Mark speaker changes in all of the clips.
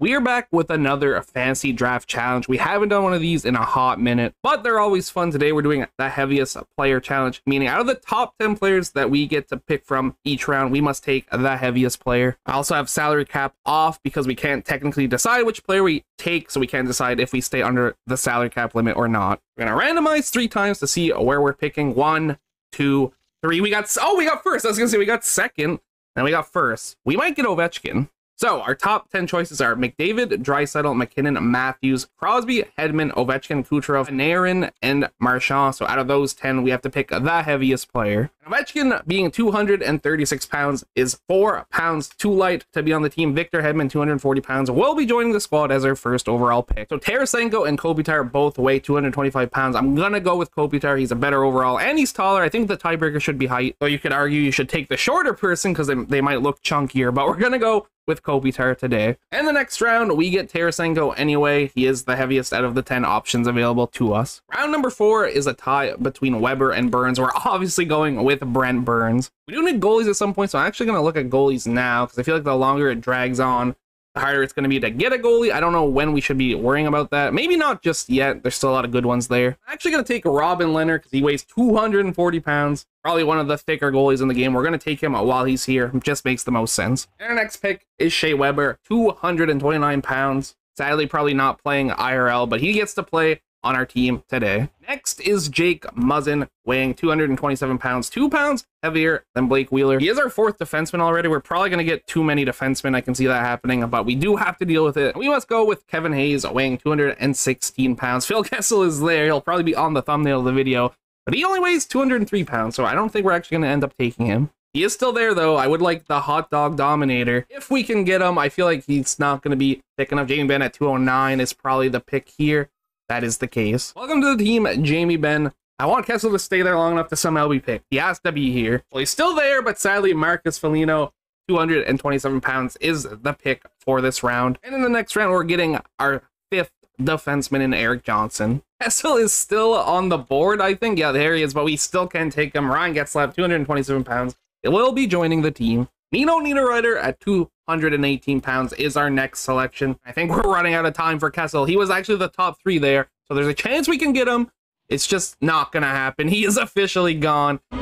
Speaker 1: We are back with another fancy draft challenge. We haven't done one of these in a hot minute, but they're always fun. Today we're doing the heaviest player challenge, meaning out of the top 10 players that we get to pick from each round, we must take the heaviest player. I also have salary cap off because we can't technically decide which player we take, so we can't decide if we stay under the salary cap limit or not. We're gonna randomize 3 times to see where we're picking. 1, 2, 3. We got first. I was gonna say we got second, and we got first. We might get Ovechkin. So our top 10 choices are McDavid, Draisaitl, McKinnon, Matthews, Crosby, Hedman, Ovechkin, Kucherov, Panarin, and Marchand. So out of those 10, we have to pick the heaviest player. Ovechkin, being 236 pounds, is 4 pounds too light to be on the team. Victor Hedman, 240 pounds, will be joining the squad as our first overall pick. So Tarasenko and Kopitar both weigh 225 pounds. I'm gonna go with Kopitar. He's a better overall, and he's taller. I think the tiebreaker should be height. So you could argue you should take the shorter person because they might look chunkier, but we're gonna go with Kopitar today. And the next round, we get Tarasenko anyway. He is the heaviest out of the 10 options available to us. Round number 4 is a tie between Weber and Burns. We're obviously going with Brent Burns. We do need goalies at some point, so I'm actually going to look at goalies now because I feel like the longer it drags on, the harder it's going to be to get a goalie. I don't know when we should be worrying about that. Maybe not just yet. There's still a lot of good ones there. I'm actually going to take Robin Leonard because he weighs 240 pounds. Probably one of the thicker goalies in the game. We're going to take him while he's here. It just makes the most sense. And our next pick is Shea Weber, 229 pounds. Sadly, probably not playing IRL, but he gets to play on our team today. Next is Jake Muzzin, weighing 227 pounds, 2 pounds heavier than Blake Wheeler. He is our 4th defenseman already. We're probably going to get too many defensemen. I can see that happening, but we do have to deal with it. We must go with Kevin Hayes, weighing 216 pounds. Phil Kessel is there. He'll probably be on the thumbnail of the video, but he only weighs 203 pounds, so I don't think we're actually going to end up taking him. He is still there, though. I would like the hot dog dominator. If we can get him, I feel like he's not going to be thick enough. Jamie Benn at 209 is probably the pick here. That is the case. Welcome to the team, Jamie Benn. I want Kessel to stay there long enough to somehow be picked. He has to be here. Well, he's still there, but sadly, Marcus Foligno, 227 pounds, is the pick for this round. And in the next round, we're getting our 5th defenseman in Erik Johnson. Kessel is still on the board, I think. Yeah, there he is, but we still can take him. Ryan Getzlaf, 227 pounds. It will be joining the team. Nino Niederreiter at 218 pounds is our next selection. I think we're running out of time for Kessel. He was actually the top 3 there, so there's a chance we can get him. It's just not gonna happen. He is officially gone. At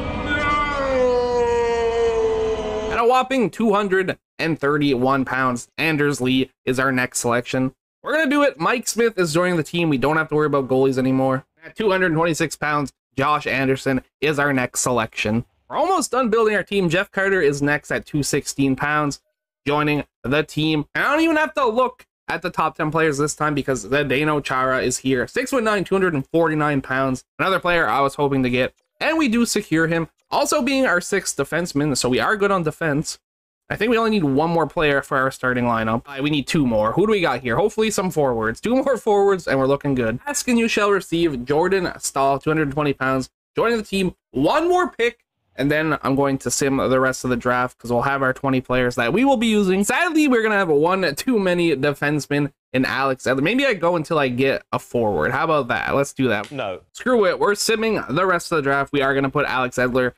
Speaker 1: a whopping 231 pounds, Anders Lee is our next selection. We're gonna do it. Mike Smith is joining the team. We don't have to worry about goalies anymore. At 226 pounds, Josh Anderson is our next selection. We're almost done building our team. Jeff Carter is next at 216 pounds, joining the team. And I don't even have to look at the top 10 players this time because Zdeno Chara is here. 6'9", 249 pounds. Another player I was hoping to get. And we do secure him. Also being our 6th defenseman, so we are good on defense. I think we only need 1 more player for our starting lineup. We need 2 more. Who do we got here? Hopefully some forwards. 2 more forwards, and we're looking good. Ask and you shall receive. Jordan Stahl, 220 pounds, joining the team. 1 more pick. And then I'm going to sim the rest of the draft because we'll have our 20 players that we will be using. Sadly, we're going to have 1 too many defensemen in Alex Edler. Maybe I go until I get a forward. How about that? Let's do that.
Speaker 2: No.
Speaker 1: Screw it. We're simming the rest of the draft. We are going to put Alex Edler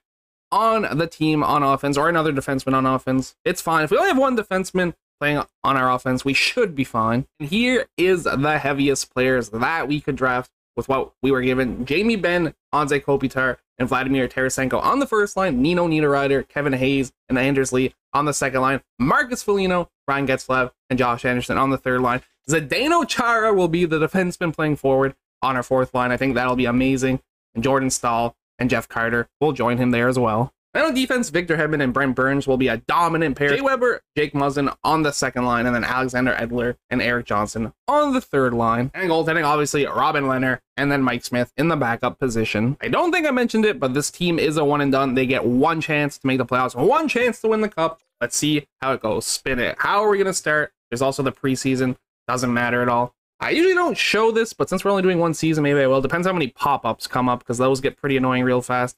Speaker 1: on the team on offense or another defenseman on offense. It's fine. If we only have 1 defenseman playing on our offense, we should be fine. And here is the heaviest players that we could draft with what we were given. Jamie Benn, Anze Kopitar, and Vladimir Tarasenko on the first line, Nino Niederreiter, Kevin Hayes, and Anders Lee on the second line, Marcus Foligno, Ryan Getzlaf, and Josh Anderson on the third line. Zdeno Chara will be the defenseman playing forward on our 4th line. I think that'll be amazing. And Jordan Stahl and Jeff Carter will join him there as well. And on defense, Victor Hedman and Brent Burns will be a dominant pair. Shea Weber, Jake Muzzin on the second line, and then Alexander Edler and Erik Johnson on the third line. And goaltending, obviously, Robin Leonard and then Mike Smith in the backup position. I don't think I mentioned it, but this team is a one and done. They get 1 chance to make the playoffs, 1 chance to win the cup. Let's see how it goes. Spin it. How are we going to start? There's also the preseason. Doesn't matter at all. I usually don't show this, but since we're only doing 1 season, maybe I will. Depends how many pop-ups come up, because those get pretty annoying real fast.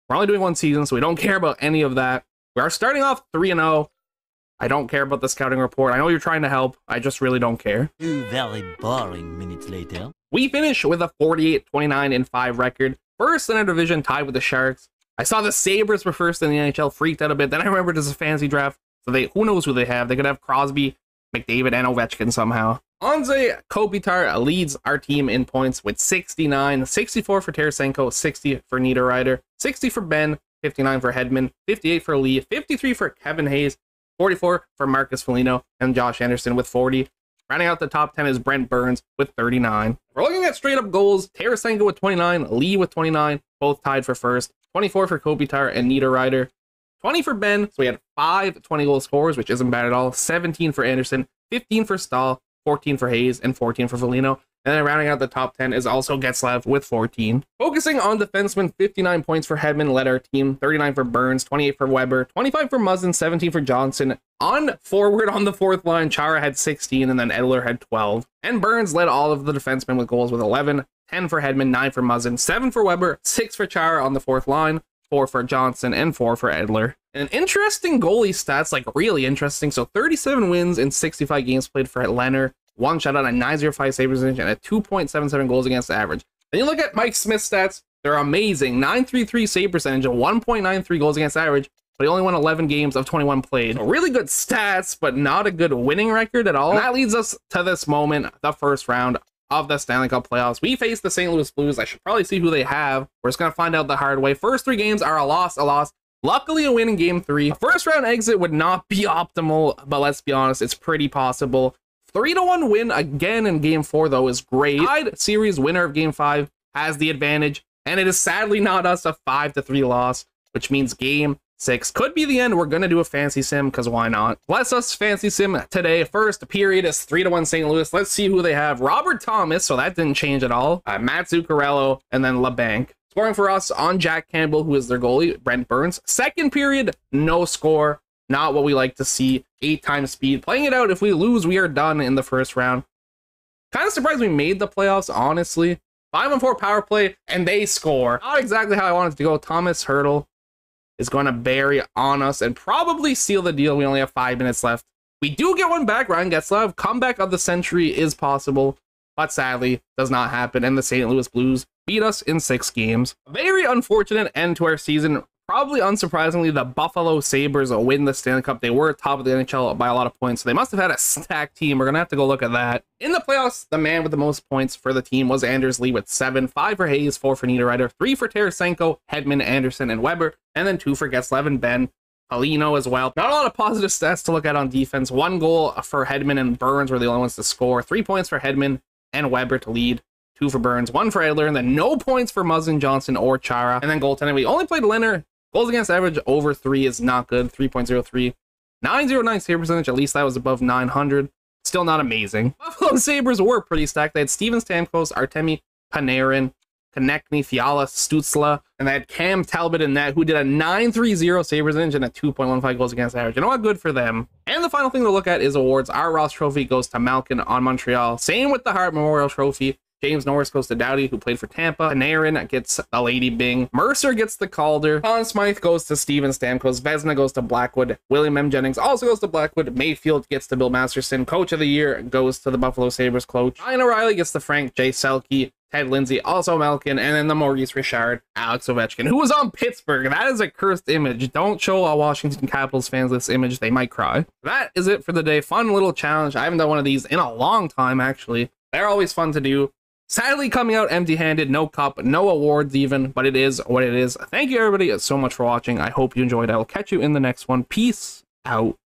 Speaker 1: We're only doing 1 season, so we don't care about any of that. We are starting off 3-0. I don't care about the scouting report. I know you're trying to help. I just really don't care.
Speaker 2: 2 very boring minutes later.
Speaker 1: We finish with a 48-29-5 record. First in our division, tied with the Sharks. I saw the Sabres were first in the NHL, freaked out a bit. Then I remembered it's a fantasy draft. So who knows who they have. They could have Crosby, McDavid and Ovechkin somehow. Anze Kopitar leads our team in points with 69, 64 for Tarasenko, 60 for Niederreiter, 60 for Ben, 59 for Hedman, 58 for Lee, 53 for Kevin Hayes, 44 for Marcus Foligno, and Josh Anderson with 40. Rounding out the top 10 is Brent Burns with 39. We're looking at straight up goals. Tarasenko with 29, Lee with 29, both tied for first. 24 for Kopitar and Niederreiter. 20 for Ben, so we had 5 20-goal scorers, which isn't bad at all. 17 for Anderson, 15 for Stahl, 14 for Hayes, and 14 for Foligno. And then rounding out the top 10 is also Getzlav with 14. Focusing on defensemen, 59 points for Hedman led our team, 39 for Burns, 28 for Weber, 25 for Muzzin, 17 for Johnson. On forward on the fourth line, Chara had 16, and then Edler had 12. And Burns led all of the defensemen with goals with 11, 10 for Hedman, 9 for Muzzin, 7 for Weber, 6 for Chara on the fourth line, 4 for Johnson, and 4 for Edler. And interesting goalie stats, like really interesting. So 37 wins in 65 games played for Leonard, 1 shutout, a 9.05 save percentage, and a 2.77 goals against average. Then you look at Mike Smith's stats, they're amazing. 9.33 save percentage and 1.93 goals against average, but he only won 11 games of 21 played. So really good stats, but not a good winning record at all. And that leads us to this moment, the first round of the Stanley Cup playoffs. We face the St. Louis Blues. I should probably see who they have. We're just going to find out the hard way. First 3 games are a loss. Luckily, a win in game 3. A first round exit would not be optimal, but let's be honest, it's pretty possible. 3-1 win again in game 4, though, is great. Tied series winner of game 5 has the advantage, and it is sadly not us, a 5-3 loss, which means game 6 could be the end. We're going to do a fancy sim, because why not? Bless us, fancy sim today. First period is 3-1 St. Louis. Let's see who they have. Robert Thomas, so that didn't change at all. Matt Zuccarello, and then LeBanc. Scoring for us on Jack Campbell, who is their goalie, Brent Burns. Second period, no score. Not what we like to see. 8 times speed. Playing it out, if we lose, we are done in the first round. Kind of surprised we made the playoffs, honestly. 5-on-4 power play, and they score. Not exactly how I wanted to go. Thomas Hertl is going to bury on us and probably seal the deal. We only have 5 minutes left. We do get one back. Ryan Getzlav. Comeback of the century is possible, but sadly does not happen. And the St. Louis Blues beat us in 6 games. A very unfortunate end to our season. Probably unsurprisingly, the Buffalo Sabres win the Stanley Cup. They were top of the NHL by a lot of points, so they must have had a stacked team. We're going to have to go look at that. In the playoffs, the man with the most points for the team was Anders Lee with 7, 5 for Hayes, 4 for Niederreiter, 3 for Tarasenko, Hedman, Anderson, and Weber, and then 2 for Getzlav and Ben. Foligno as well. Not a lot of positive stats to look at on defense. 1 goal for Hedman, and Burns were the only ones to score. 3 points for Hedman and Weber to lead. 2 for Burns, 1 for Edler, and then no points for Muzzin, Johnson, or Chara. And then goaltending, we only played Leonard. Goals against average over 3 is not good. 3.03. 909 save percentage, at least that was above 900. Still not amazing. Buffalo Sabres were pretty stacked. They had Steven Stamkos, Artemi Panarin, Konechny, Fiala, Stützle, and they had Cam Talbot in that, who did a 930 save percentage and a 2.15 goals against average. You know what? Good for them. And the final thing to look at is awards. Our Ross Trophy goes to Malkin on Montreal. Same with the Hart Memorial Trophy. James Norris goes to Doughty, who played for Tampa. Panarin gets the Lady Bing. Mercer gets the Calder. Conn Smythe goes to Steven Stamkos. Vezina goes to Blackwood. William M. Jennings also goes to Blackwood. Mayfield gets to Bill Masterson. Coach of the Year goes to the Buffalo Sabres coach. Ryan O'Reilly gets to Frank J. Selke. Ted Lindsay, also Malkin, and then the Maurice Richard, Alex Ovechkin, who was on Pittsburgh. That is a cursed image. Don't show all Washington Capitals fans this image. They might cry. That is it for the day. Fun little challenge. I haven't done one of these in a long time, actually. They're always fun to do. Sadly, coming out empty-handed, no cup, no awards even, but it is what it is. Thank you, everybody, so much for watching. I hope you enjoyed. I will catch you in the next one. Peace out.